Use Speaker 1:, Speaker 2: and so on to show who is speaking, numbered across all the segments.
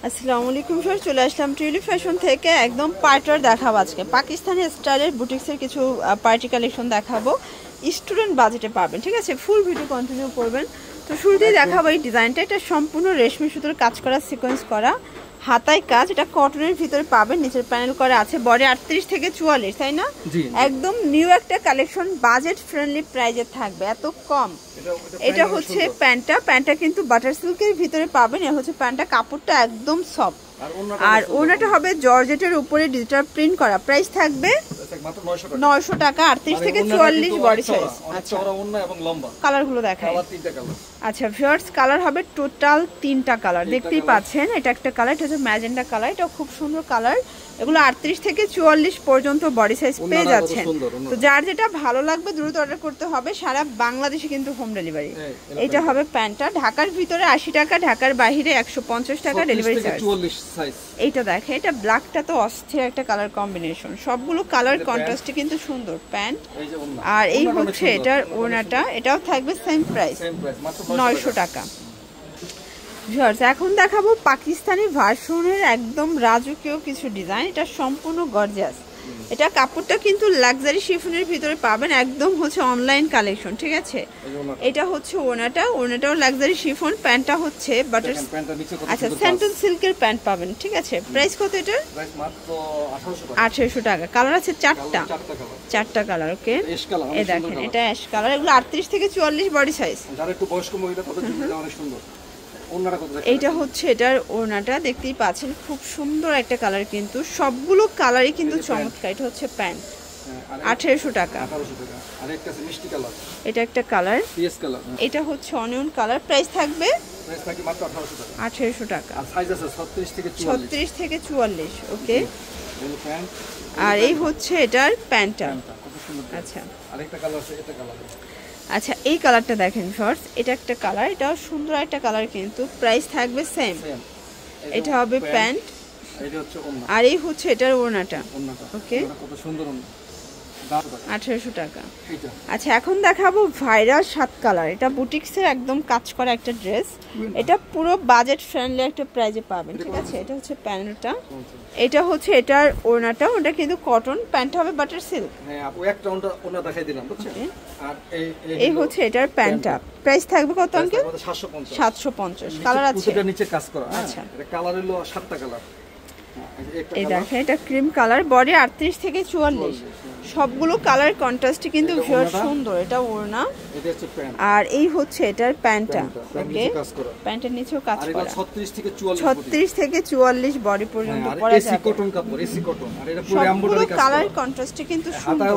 Speaker 1: আসসালামু আলাইকুম স্যার, চলে আসলাম ট্রিলি ফ্যাশন থেকে। একদম পার্টার দেখাবো আজকে, পাকিস্তানি স্টাইলের বুটিক্সের কিছু পার্টি কালেকশন দেখাবো। স্টুডেন্ট বাজেটে পাবেন, ঠিক আছে? ফুল ভিডিও কন্টিনিউ করবেন। তো শুরুতেই দেখাবো এই ডিজাইনটা। এটা সম্পূর্ণ রেশমি সুতোর কাজ করা, সিকোয়েন্স করা, হাতায় কাজ। এটা কটনের ভিতরে পাবেন, নিচের প্যানেল করা আছে। বডি 38 থেকে 44, তাই না? একদম নিউ একটা কালেকশন, বাজেট ফ্রেন্ডলি প্রাইজে থাকবে, এত কম। এটা হচ্ছে প্যান্টটা কিন্তু বাটার সিল্কের ভিতরে পাবেন। এটা হচ্ছে প্যান্টটা, কাপড়টা একদম সফট। আর ওনাটা হবে জর্জেটের উপরে ডিজিটাল প্রিন্ট করা। প্রাইস থাকবে 900 টাকা, 38 থেকে 44 বডি সাইজ। আচ্ছা, কালারগুলো দেখাই। আচ্ছা ভিউয়ার্স, কালার হবে টোটাল 3টা কালার, দেখতেই পাচ্ছেন। এটা একটা কালার, এটা হচ্ছে ম্যাজেন্ডা কালার, এটা খুব সুন্দর কালার। এগুলো 38 থেকে 44 পর্যন্ত বডি সাইজ পেয়ে যাচ্ছেন। তো যার যেটা ভালো লাগবে দ্রুত অর্ডার করতে হবে, সারা বাংলাদেশে কিন্তু হোম ডেলিভারি। এটা হবে প্যান্টটা, ঢাকার ভিতরে 80 টাকা, ঢাকার বাইরে 150 টাকা ডেলিভারি চার্জ। এইটা দেখে, এটা ব্ল্যাকটা তো অস্থির একটা কালার কম্বিনেশন, সবগুলো কালার কন্ট্রাস্টে কিন্তু সুন্দর প্যান্ট। আর এই হচ্ছে এটার ওড়নাটা, এটাও থাকবে সেম প্রাইস 900 টাকা। এখন দেখাবো পাকিস্তানি ভার্সনের একদম রাজকীয় কিছু ডিজাইন। এটা সম্পূর্ণ গর্জিয়াস। এটা কাপড়টা কিন্তু লাক্সারি শিফনের ভিতরে পাবেন, একদম হচ্ছে অনলাইন কালেকশন, ঠিক আছে? এটা হচ্ছে ওড়নাটাও লাক্সারি শিফন, প্যান্টটা হচ্ছে বাটার, আচ্ছা স্যান্টন সিল্কের প্যান্ট পাবেন, ঠিক আছে? প্রাইস কত এটার? 1800 টাকা। কালার আছে চারটা কালার। ওকে, এই দেখেন, এটা অ্যাশ কালার। এগুলো 38 থেকে 44 বডি সাইজ। এইটা হচ্ছে এটার ওড়নাটা, দেখতেই পাচ্ছেন, খুব সুন্দর একটা কালার, কিন্তু সবগুলো কালারই কিন্তু চমৎকার। এটা হচ্ছে প্যান্ট, 1800 টাকা। এটা একটা কালার, এটা হচ্ছে অনিয়ন কালার। প্রাইস থাকবে 1800 টাকা, 36 থেকে 44। ওকে, আর এই হচ্ছে এটার প্যান্টটা। আচ্ছা, আচ্ছা এই কালারটা দেখেন শর্টস, এটা একটা কালার, এটাও সুন্দর একটা কালার, কিন্তু প্রাইস থাকবে সেম। এটা হবে প্যান্ট, আর এই হচ্ছে এটার ওড়নাটা। ওকে, 1800 টাকা। আচ্ছা, এখন দেখাবো ভাইরাল 7 কালার। এটা বুটিক্সের একদম কাজ করা একটা ড্রেস, এটা পুরো বাজেট ফ্রেন্ডলি একটা প্রাইজে পাবেন, ঠিক আছে? এটা হচ্ছে প্যান্টটা, এটা হচ্ছে এটার ওড়নাটা, ওটা কিন্তু কটন, প্যান্টটা হবে বাটার সিল্ক। এই হচ্ছে এটার প্যান্টটা। প্রাইস থাকবে কত আঙ্কেল? 750। কালার আছে, আচ্ছা এই দেখেন, এটা ক্রিম কালার, বডি 38 থেকে 44, সবগুলো কালার কন্ট্রাস্টে কিন্তু ভিউয়ার সুন্দর। এটা ওড়না, আর এই হচ্ছে এটার প্যান্টটা। ওকে, প্যান্টের নিচেও কাজ করা, 36 থেকে 44 বডি পর্যন্ত পরা যাবে। সবগুলো কালার কন্ট্রাস্টে কিন্তু সুন্দর,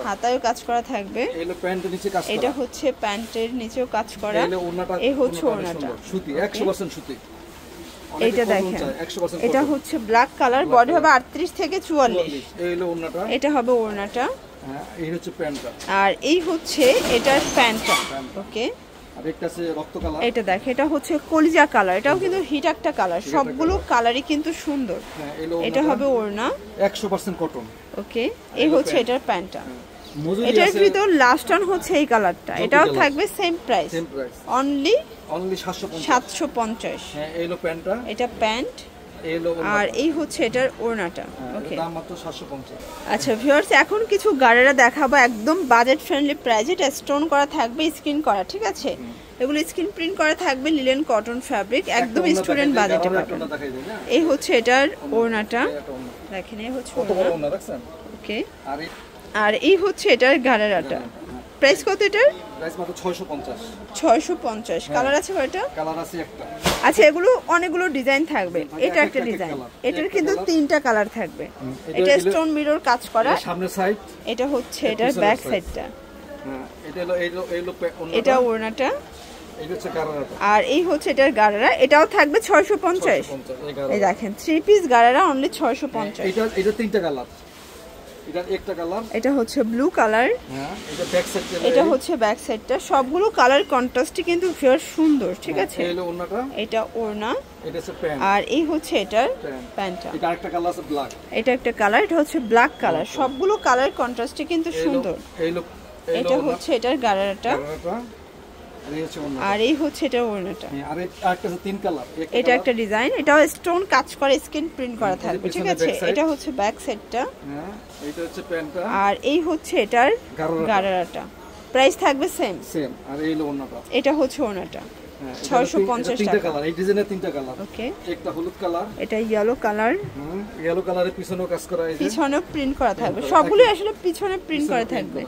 Speaker 1: হাতায়ও কাজ করা থাকবে। এটা হচ্ছে প্যান্টের নিচেও কাজ করা, এই হচ্ছে ওড়নাটা, সুতি 100% সুতি। এইটা দেখেন, এটা হচ্ছে ব্ল্যাক কালার, বডি হবে 38 থেকে 44। এটা হবে ওড়নাটা, আর এই হচ্ছে এটার প্যান্টটা। ওকে, এটা দেখে, এটা হচ্ছে কলিজা কালার, এটাও কিন্তু হিট একটা কালার, সবগুলো কালারই কিন্তু সুন্দর। এটা হবে ওড়না, 100% কটন। ওকে, এই হচ্ছে এটার প্যান্টটা। এটার ভিতর লাস্ট অন হচ্ছে এই কালারটা, এটাও থাকবে সেম প্রাইস, অনলি 750। এটা প্যান্ট, আর এই হচ্ছে এটার ওড়নাটা। ওকে, আচ্ছা ভিউয়ার্স, এখন কিছু গাড়েরা দেখাবো একদম বাজেট ফ্রেন্ডলি প্রাইজে। এটা স্টোন করা থাকবে, স্ক্রিন করা, ঠিক আছে? এগুলো স্ক্রিন প্রিন্ট করা থাকবে, লিলেন কটন ফ্যাব্রিক, একদম স্টুডেন্ট বাজেটে পাবেন। এই হচ্ছে এটার ওড়নাটা, দেখেন এই হচ্ছে ওড়না। ওকে, আর এই হচ্ছে এটার গাড়েরাটা। প্রাইস কত এটার? প্রাইস মাত্র 650। কালার আছে কয়টা? কালার আছে একটা। আচ্ছা, এগুলো অনেকগুলো ডিজাইন থাকবে। এটা একটা ডিজাইন, এটার কিন্তু 3টা কালার থাকবে। এটা স্টোন মিরর কাজ করা সামনের সাইড, এটা হচ্ছে এটার ব্যাক সাইডটা। হ্যাঁ, এটা ওড়নাটা, আর এই হচ্ছে এটার গাড়ারা, এটাও থাকবে 650। এই দেখেন, 3 পিস গাড়ারা অনলি 650। এটা 3টা কালার, এটা হচ্ছে ব্লু কালার, এটা হচ্ছে ব্যাক সাইডটা, সবগুলো কালার কন্ট্রাস্টে কিন্তু ভীষণ সুন্দর, ঠিক আছে? এটা ওড়না, আর এই হচ্ছে এটার প্যান্টটা। এটা একটা কালার, এটা হচ্ছে ব্ল্যাক কালার, সবগুলো কালার কন্ট্রাস্টে কিন্তু সুন্দর। এটা হচ্ছে এটার গাড়ারাটা,
Speaker 2: এই হচ্ছে ওড়না
Speaker 1: আর এই হচ্ছে এটা ওড়নাটা
Speaker 2: আর একটা তিন কালার
Speaker 1: এটা একটা ডিজাইন এটাও স্টোন কাজ করে স্ক্রিন প্রিন্ট করা থাকবে ঠিক আছে এটা হচ্ছে ব্যাক সাইডটা
Speaker 2: হ্যাঁ এটা হচ্ছে প্যান্টটা
Speaker 1: আর এই হচ্ছে এটার গারারাটা প্রাইস থাকবে সেম
Speaker 2: আর এই হলো ওড়নাটা
Speaker 1: এটা হচ্ছে ওড়নাটা 650
Speaker 2: তিনটা কালার এই ডিজাইনের তিনটা কালার
Speaker 1: ওকে
Speaker 2: একটা হলুদ কালার
Speaker 1: এটা ইয়েলো কালার
Speaker 2: ইয়েলো কালারের পিছনেও কাজ করা আছে
Speaker 1: পিছনেও প্রিন্ট করা থাকবে সবগুলো আসলে পিছনে প্রিন্ট করা থাকবে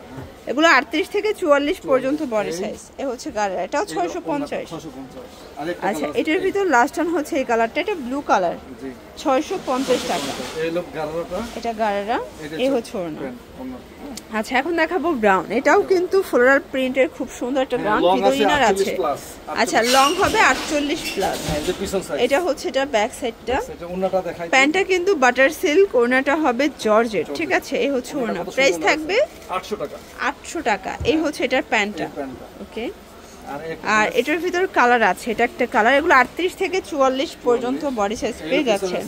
Speaker 1: এগুলো 38 থেকে 44 পর্যন্ত বডি সাইজ এ হচ্ছে গারারা এটাও 650 আচ্ছা এটার ভিতর লাস্ট ওয়ান হচ্ছে এই কালারটা এটা ব্লু কালার জি 650 টাকা
Speaker 2: এই লোক গারারাটা
Speaker 1: এটা গারারা এই হচ্ছে ওড়না আচ্ছা এখন দেখাবো ব্রাউন এটাও কিন্তু ফ্লোরাল প্রিন্টের খুব সুন্দর একটা ব্রাউন ডিজাইনার আছে আচ্ছা লং হবে 48 প্লাস এটা হচ্ছে এটা ব্যাক সাইডটা
Speaker 2: এটা ওড়নাটা দেখাই
Speaker 1: প্যান্টটা কিন্তু বাটার সিল্ক ওড়নাটা হবে জর্জেট ঠিক আছে এই হচ্ছে ওড়না প্রাইস থাকবে
Speaker 2: 800 টাকা
Speaker 1: 800 টাকা এই হচ্ছে এটার প্যান্টটা ওকে
Speaker 2: আর
Speaker 1: এটার ভিতর কালার আছে এটা একটা কালার এগুলো 38 থেকে 44 পর্যন্ত বডি সাইজ পেয়ে যাচ্ছেন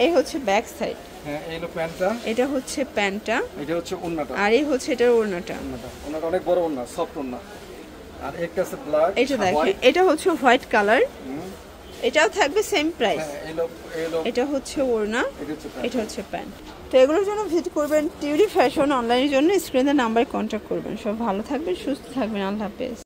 Speaker 1: এই হচ্ছে ব্যাক সাইড
Speaker 2: হ্যাঁ এই হলো প্যান্টটা
Speaker 1: এটা হচ্ছে প্যান্টটা
Speaker 2: এটা হচ্ছে ওড়নাটা
Speaker 1: আর এই হচ্ছে এটার ওড়নাটা
Speaker 2: ওড়নাটা অনেক বড় ওড়না সফট ওড়না আর একটা আছে ব্ল্যাক
Speaker 1: এটা দেখেন এটা হচ্ছে হোয়াইট কালার এটাও থাকবে সেম প্রাইস এটা হচ্ছে ওড়না এটা হচ্ছে প্যান্ট তো এগুলোর জন্য ভিজিট করবেন টিউরি ফ্যাশন অনলাইনের জন্য স্ক্রিনে নাম্বারে কন্ট্যাক্ট করবেন সব ভালো থাকবেন সুস্থ থাকবেন আল্লাহ হাফেজ